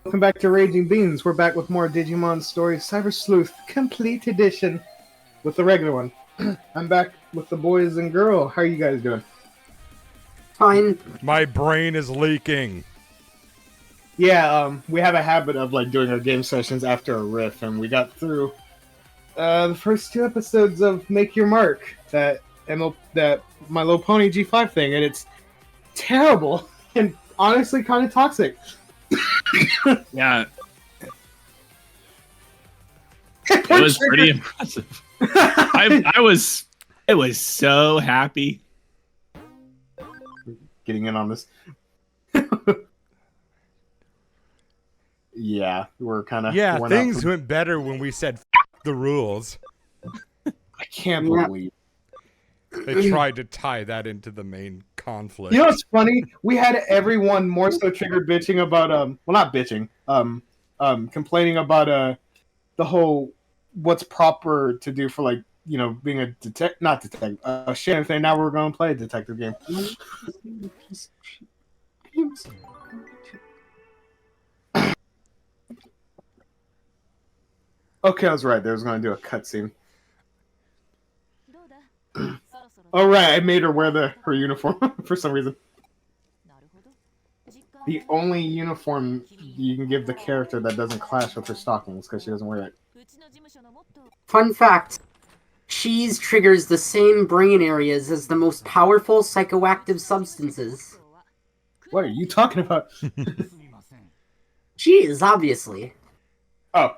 Welcome back to Raging Beans. We're back with more Digimon stories, Cybersleuth Complete Edition, with the regular one. I'm back with the boys and girl. How are you guys doing? Fine. My brain is leaking. Yeah, we have a habit of doing our game sessions after a riff, and we got through the first 2 episodes of Make Your Mark, that My Little Pony G5 thing, and it's terrible and honestly kind of toxic. Yeah. It was pretty impressive. I was so happy. Getting in on this. Yeah, we're kind of... Yeah, things went better when we said F the rules. I can't believe... They tried to tie that into the main conflict. You know what's funny? We had everyone more so triggered bitching about well, not bitching, complaining about the whole what's proper to do for being a a Shannon thing. Now we're going to play a detective game. Okay, I was right. They was going to do a cutscene. Oh right, I made her wear her uniform for some reason. The only uniform you can give the character that doesn't clash with her stockings because she doesn't wear it. Fun fact. Cheese triggers the same brain areas as the most powerful psychoactive substances. What are you talking about? Cheese, obviously. Oh,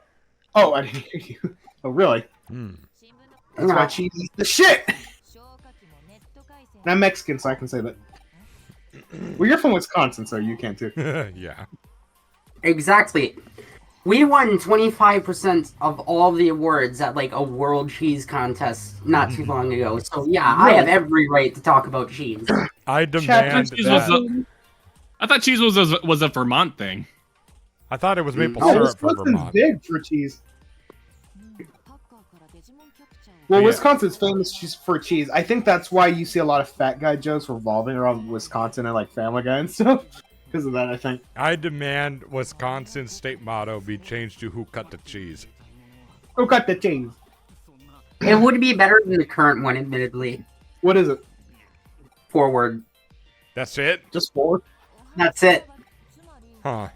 I didn't hear you. Oh, really? That's why cheese is the shit! And I'm Mexican, so I can say that. Well, you're from Wisconsin, so you can too. Yeah. Exactly. We won 25% of all the awards at a world cheese contest not too long ago. So yeah, I have every right to talk about cheese. I demand that. I thought cheese was a Vermont thing. I thought it was maple syrup for Vermont. Big for cheese. Well, Wisconsin's famous for cheese. I think that's why you see a lot of fat guy jokes revolving around Wisconsin and Family Guy and stuff. Because of that, I think. I demand Wisconsin's state motto be changed to "Who cut the cheese?" Who cut the cheese? It would be better than the current one, admittedly. What is it? Forward. That's it? Just 4? That's it. Huh.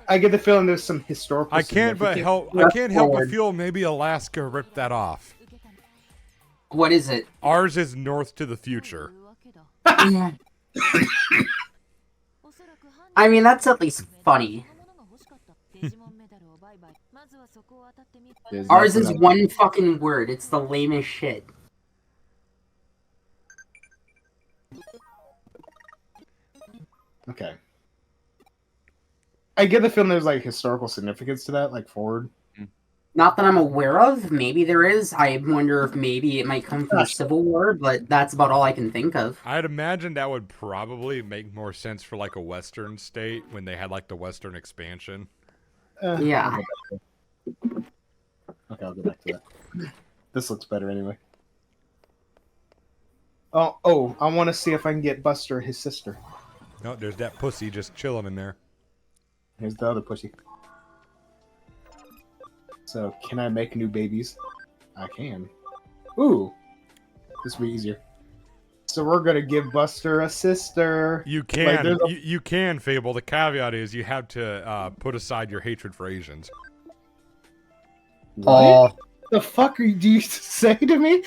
I get the feeling there's some historical. I can't help but feel maybe Alaska ripped that off. What is it? Ours is North to the Future. I mean, that's at least funny. Ours is one fucking word. It's the lamest shit. Okay. I get the feeling there's historical significance to that, forward. Not that I'm aware of. Maybe there is. I wonder if maybe it might come from the Civil War, but that's about all I can think of. I'd imagine that would probably make more sense for a Western state when they had the Western expansion. Yeah. Okay, I'll go back to that. This looks better anyway. Oh, I want to see if I can get Buster his sister. No, there's that pussy just chilling in there. Here's the other pussy. So, can I make new babies? I can. Ooh! This will be easier. So we're gonna give Buster a sister. You can. You can, Fable. The caveat is you have to put aside your hatred for Asians. What? The fuck do you say to me?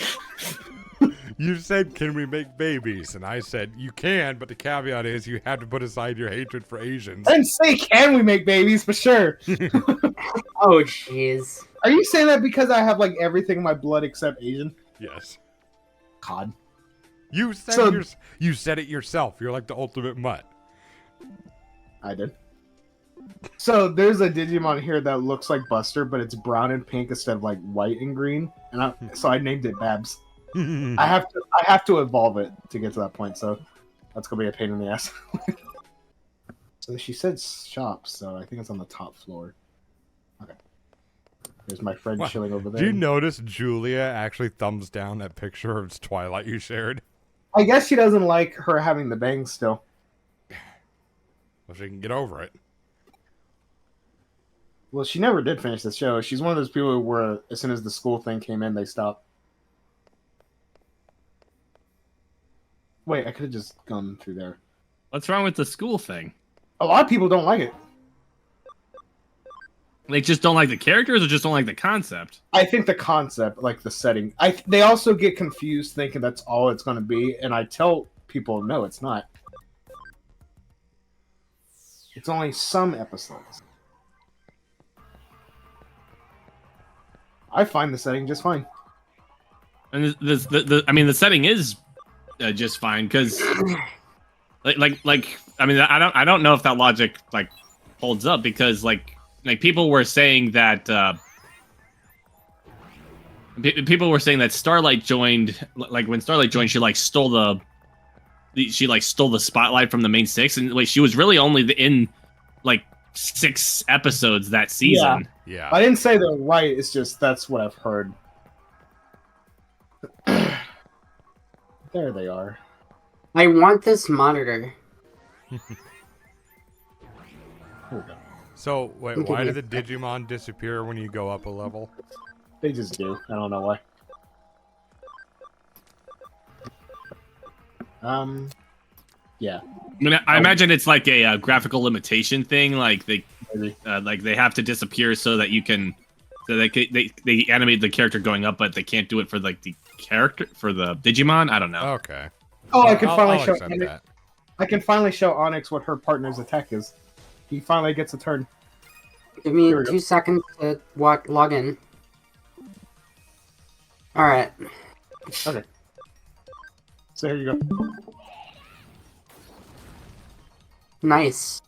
You said, can we make babies? And I said, you can, but the caveat is you have to put aside your hatred for Asians. I didn't say, can we make babies, for sure. Oh, jeez. Are you saying that because I have, everything in my blood except Asian? Yes. God. You said it yourself. You're the ultimate mutt. I did. So, there's a Digimon here that looks like Buster, but it's brown and pink instead of, white and green. And so I named it Babs. I have to evolve it to get to that point, so that's gonna be a pain in the ass. So she said shop, so I think it's on the top floor. Okay. There's my friend chilling over there. Do you notice Julia actually thumbs down that picture of Twilight you shared? I guess she doesn't like her having the bangs still. Well, she can get over it. Well, she never did finish the show. She's one of those people where as soon as the school thing came in, they stopped. Wait, I could have just gone through there. What's wrong with the school thing? A lot of people don't like it. They just don't like the characters, or just don't like the concept? I think the concept, like the setting. They also get confused thinking that's all it's going to be, and I tell people, no, it's not. It's only some episodes. I find the setting just fine. And I mean, the setting is just fine because, I mean, I don't know if that logic like holds up because like people were saying that people were saying that Starlight joined, like when Starlight joined, she stole the spotlight from the main six, and like she was really only in like 6 episodes that season. Yeah. I didn't say they're right. It's just that's what I've heard. There they are. I want this monitor. Here we go. So, wait, why do the Digimon disappear when you go up a level? They just do. I don't know why. Yeah. I mean, I imagine it's like a graphical limitation thing. Like they have to disappear so that you can, they animate the character going up, but they can't do it for like the character for the Digimon. I don't know. Okay. Oh, I can finally I'll show. accept that. I can finally show Onyx what her partner's attack is. He finally gets a turn. Give me Here we go. 2 seconds to log in. Alright. Okay. So here you go. Nice.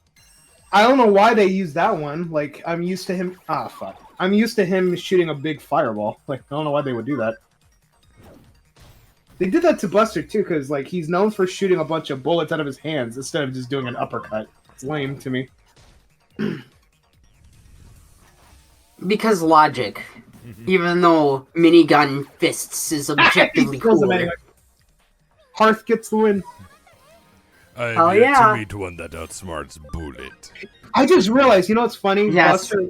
I don't know why they use that one. Like, I'm used to him. Ah, fuck. I'm used to him shooting a big fireball. Like, I don't know why they would do that. They did that to Buster, too, because, like, he's known for shooting a bunch of bullets out of his hands instead of just doing an uppercut. It's lame to me. Because logic. Even though minigun fists is objectively He kills him cooler. anyway. Hearth gets the win. I Oh, have yet yeah. to meet one that outsmarts Bullet. I just realized, you know what's funny? Yes. Buster,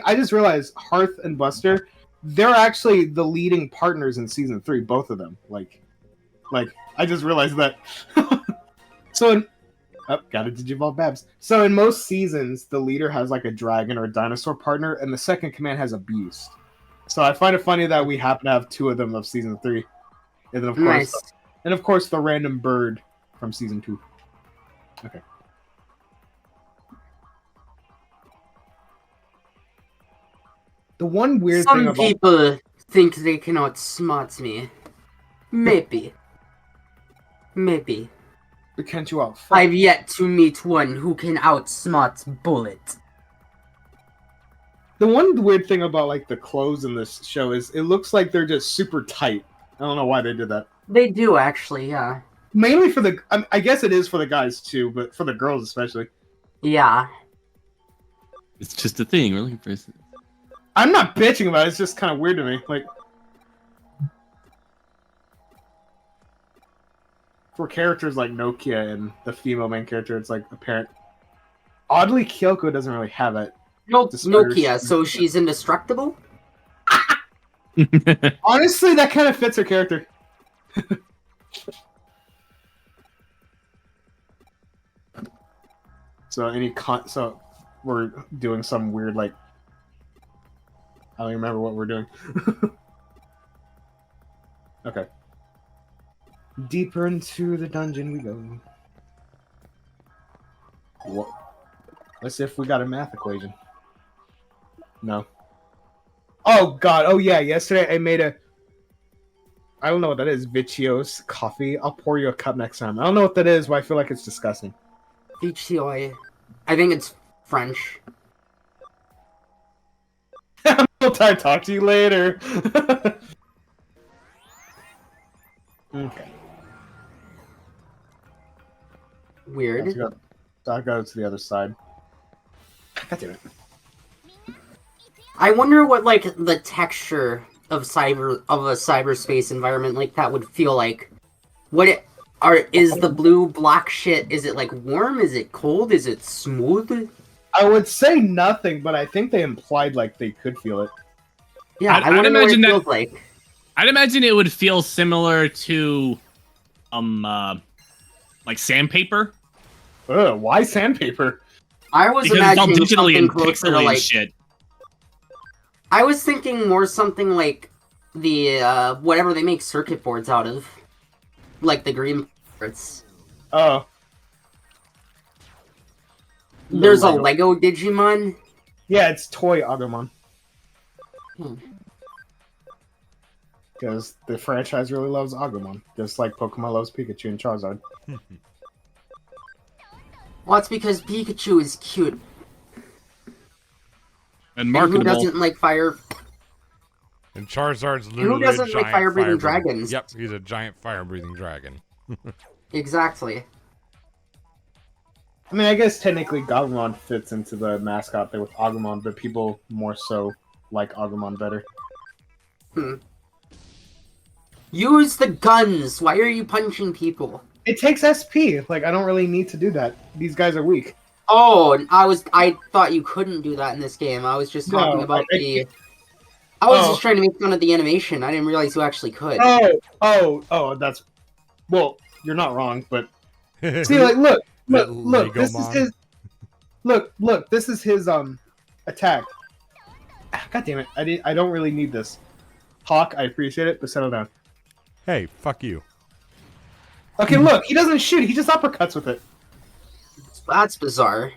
I just realized Hearth and Buster, they're actually the leading partners in season 3, both of them. Like I just realized that. So, got a Digivolve Babs. So in most seasons, the leader has like a dragon or a dinosaur partner, and the second command has a beast. So I find it funny that we happen to have 2 of them of season 3, and then of course, the random bird from season 2. Okay. The one weird thing Some about people think they can outsmart me. Maybe. Maybe. can't you out? I've yet to meet one who can outsmart Bullet. The one weird thing about like the clothes in this show is it looks like they're just super tight. I don't know why they did that. They do, actually, yeah. Mainly for the, I guess it is for the guys too, but for the girls especially. Yeah. It's just a thing. We're looking for. I'm not bitching about it. It's just kind of weird to me. Like, for characters like Nokia and the female main character, it's like apparent. Oddly, Kyoko doesn't really have it. Nokia, so she's indestructible? Honestly, that kind of fits her character. So we're doing some weird like. I don't even remember what we're doing. Okay. Deeper into the dungeon we go. What? Let's see if we got a math equation. No. Oh god. Oh yeah. Yesterday I made a. I don't know what that is. Vicios coffee. I'll pour you a cup next time. I don't know what that is, but I feel like it's disgusting. VCOI. I think it's French. I'll talk to you later. Okay. Weird. I'll go to the other side. God damn it. I wonder what, like, the texture of a cyberspace environment like that would feel like. Is the blue block shit, is it, like, warm? Is it cold? Is it smooth? I would say nothing, but I think they implied like they could feel it. Yeah, I'd I want to know what it imagine that- feels like. I'd imagine it would feel similar to, like sandpaper. Ugh, why sandpaper? I was Because it's all imagining digitally something and closer to pixely and like. shit. I was thinking more something like the whatever they make circuit boards out of, like the green parts. Oh. There's a Lego Digimon. Yeah, it's toy Agumon. Hmm. Because the franchise really loves Agumon, just like Pokemon loves Pikachu and Charizard. Well, it's because Pikachu is cute. And And who marketable. doesn't like fire? And Charizard's literally doesn't a like giant fire-breathing fire-breathing- dragons? Yep, he's a giant fire-breathing dragon. Exactly. I mean, I guess technically Agumon fits into the mascot thing with Agumon, but people more so like Agumon better. Use the guns. Why are you punching people? It takes SP. Like, I don't really need to do that. These guys are weak. Oh, I thought you couldn't do that in this game. I was just talking No, about I- the. I was Oh. just trying to make fun of the animation. I didn't realize you actually could. Oh, that's... Well, you're not wrong, but... See, like, look, this is his... Look, this is his, attack. God damn it, I don't really need this. Hawk, I appreciate it, but settle down. Hey, fuck you. Okay, look, he doesn't shoot, he just uppercuts with it. That's bizarre.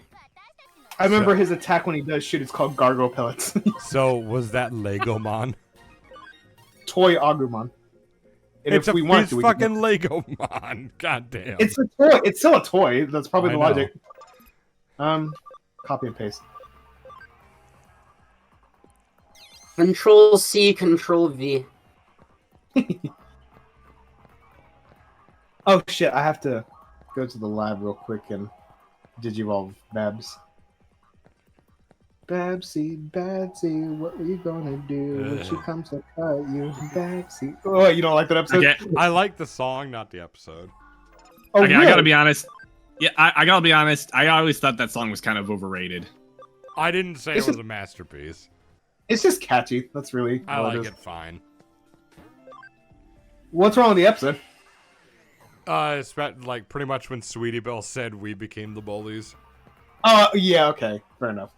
I remember So- his attack when he does shoot, it's called Gargo Pellets. So, was that Legomon? Toy Agumon. And It's if we want to, we can- fucking Legomon. God damn. It's a toy. It's still a toy. That's probably I the know. logic. Copy and paste. Control C, Control V. Oh shit! I have to go to the lab real quick and digivolve Babs. Babsy, what are you gonna do when she comes to cut you, Babsy? Oh, you don't like that episode? Okay, I like the song, not the episode. Oh, okay, I really? gotta be honest. Yeah, I gotta be honest. I always thought that song was kind of overrated. I didn't say It's it was just- a masterpiece. It's just catchy. That's really I all like is. it fine. What's wrong with the episode? It's about, like pretty much when Sweetie Belle said we became the bullies. Oh, yeah. Okay, fair enough.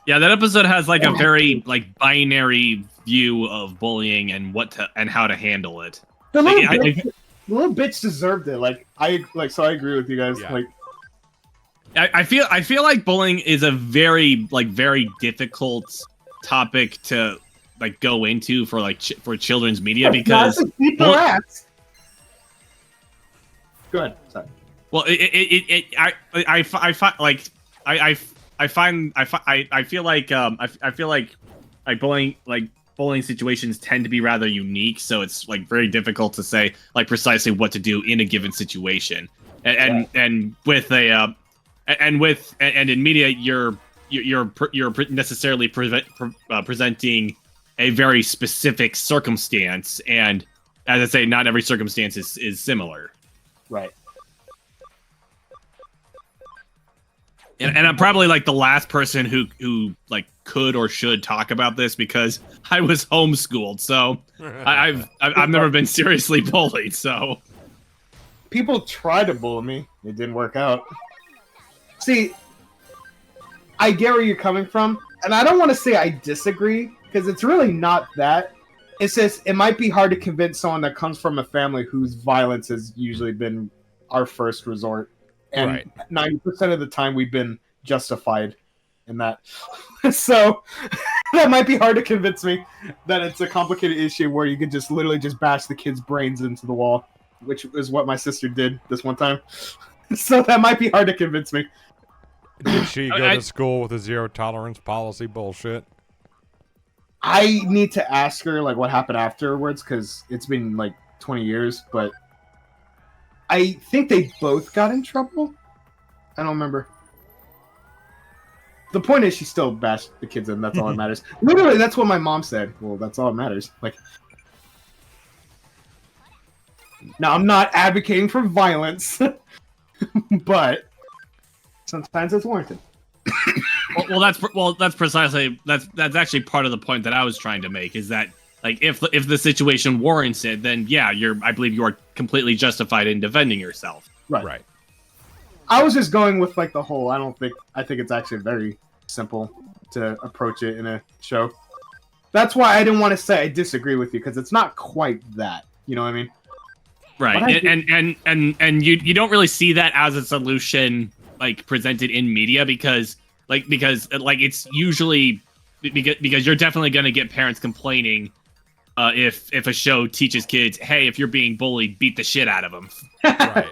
Yeah, that episode has like a very like binary view of bullying and how to handle it. The Like, little, bitch, the little bitch deserved it. So I agree with you guys. Yeah. Like, I feel like bullying is a very difficult topic to like go into for for children's media because not to beat their well- ass. Go ahead. Sorry. well I feel like bullying situations tend to be rather unique, so it's like very difficult to say like precisely what to do in a given situation. And in media you're necessarily presenting a very specific circumstance, and as I say, not every circumstance is similar. Right. And I'm probably like the last person who like could or should talk about this because I was homeschooled, so I've never been seriously bullied. So People tried to bully me. It didn't work out. See, I get where you're coming from, and I don't want to say I disagree because it's really not that. It's just it might be hard to convince someone that comes from a family whose violence has usually been our first resort, and Right. 90% of the time we've been justified in that. So that might be hard to convince me that it's a complicated issue where you could just literally just bash the kid's brains into the wall, which is what my sister did this one time. So that might be hard to convince me. Did she go to school with a zero tolerance policy bullshit? I need to ask her like what happened afterwards because it's been like 20 years, but I think they both got in trouble. I don't remember. The point is she still bashed the kids in. That's all that matters. Literally, that's what my mom said. Well, that's all that matters. Like, now I'm not advocating for violence, but sometimes it's warranted. That's precisely that's actually part of the point that I was trying to make is that like if the situation warrants it, then yeah, I believe you are completely justified in defending yourself. Right. I was just going with like the whole. I think it's actually very simple to approach it in a show. That's why I didn't want to say I disagree with you because it's not quite that. You know what I mean? Right, and you don't really see that as a solution like presented in media because it's usually because you're definitely going to get parents complaining if a show teaches kids, hey, if you're being bullied, beat the shit out of them. Right.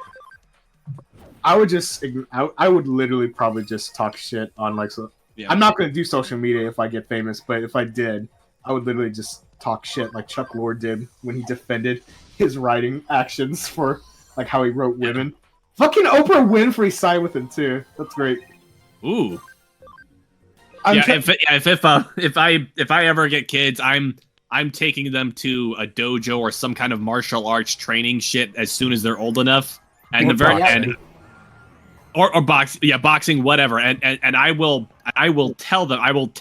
I would literally probably just talk shit on like so. Yeah. I'm not going to do social media if I get famous, but if I did, I would literally just talk shit like Chuck Lorre did when he defended his writing actions for like how he wrote women. Fucking Oprah Winfrey side with him too. That's great. Ooh. If I ever get kids, I'm taking them to a dojo or some kind of martial arts training shit as soon as they're old enough, and or boxing, whatever. And I will tell them, I will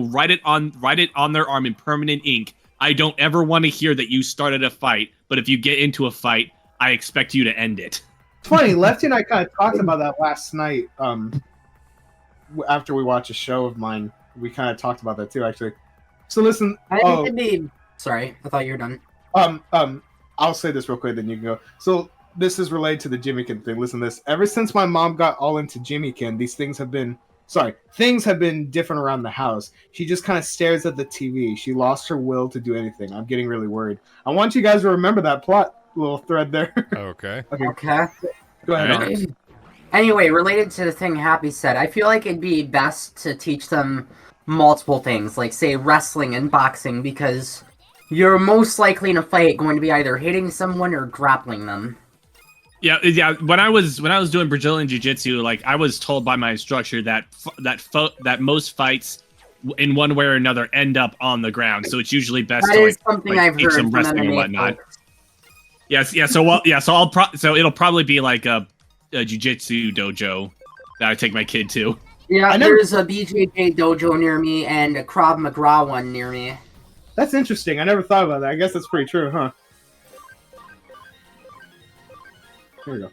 write it on their arm in permanent ink. I don't ever want to hear that you started a fight, but if you get into a fight, I expect you to end it. It's funny, Lefty and I kind of talked about that last night. After we watched a show of mine, we kind of talked about that too, actually. So listen. Sorry, I thought you were done. I'll say this real quick, then you can go. So this is related to the Jimmykin thing. Listen to this. Ever since my mom got all into Jimmykin, things have been different around the house. She just kind of stares at the TV. She lost her will to do anything. I'm getting really worried. I want you guys to remember that plot little thread there. Okay. Okay. Go ahead. Right. Anyway, related to the thing Happy said, I feel like it'd be best to teach them multiple things, like say wrestling and boxing, because you're most likely in a fight going to be either hitting someone or grappling them. Yeah. When I was doing Brazilian Jiu-Jitsu, like I was told by my instructor that most fights, in one way or another, end up on the ground. So it's usually best to something I've teach heard some from wrestling and MMA whatnot. folks. So it'll probably be like a jiu-jitsu dojo that I take my kid to. Yeah, there's a BJJ dojo near me and a Krav Maga one near me. That's interesting. I never thought about that. I guess that's pretty true, huh? Here we go.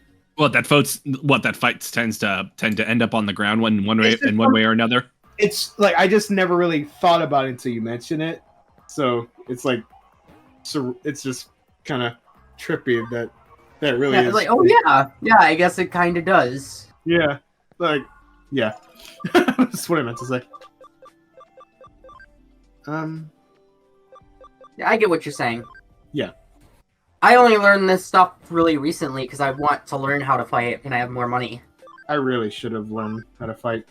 That fight tend to end up on the ground one way or another. It's like I just never really thought about it until you mention it. So it's like, it's just kind of trippy that really is. Like, oh yeah, I guess it kind of does. Yeah, like yeah. That's what I meant to say. Yeah, I get what you're saying. Yeah. I only learned this stuff really recently because I want to learn how to fight when I have more money. I really should have learned how to fight.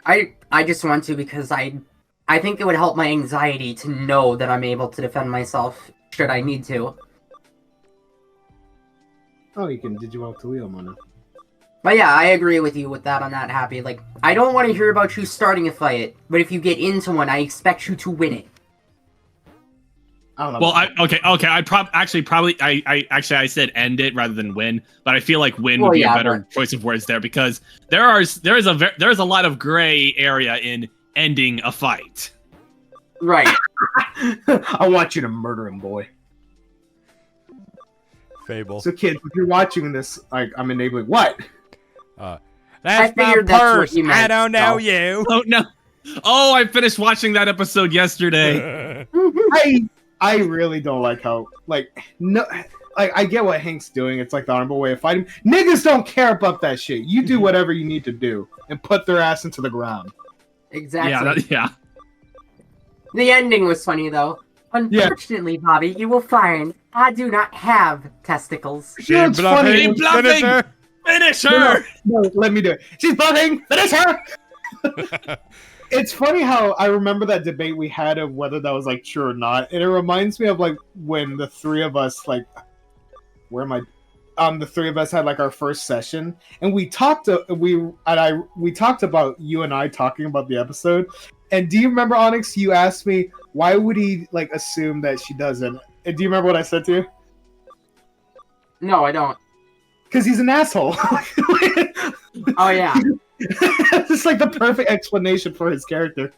I just want to because I think it would help my anxiety to know that I'm able to defend myself should I need to. Oh, you can Digimon to Leo Mono. But yeah, I agree with you with that on that, Happy. Like, I don't want to hear about you starting a fight, but if you get into one, I expect you to win it. I don't know. Well, I said end it rather than win, but I feel like win would be a better choice of words there because there is a lot of gray area in ending a fight. Right. I want you to murder him, boy. Fable. So, kids, if you're watching this, I'm enabling what? That's my purse. I don't know you. Oh no! Oh, I finished watching that episode yesterday. I really don't like how I get what Hank's doing. It's like the honorable way of fighting. Niggas don't care about that shit. You do whatever you need to do and put their ass into the ground. Exactly. Yeah. The ending was funny though. Unfortunately, Bobby, you will find I do not have testicles. She's bluffing. Finish her. Finish her. No, let me do it. She's bluffing. Finish her. It's funny how I remember that debate we had of whether that was like true or not, and it reminds me of like when the three of us the three of us had like our first session, and we talked about you and I talking about the episode. And do you remember, Onyx? You asked me why would he like assume that she doesn't. And do you remember what I said to you? No, I don't. Because he's an asshole. Oh yeah. It's like the perfect explanation for his character.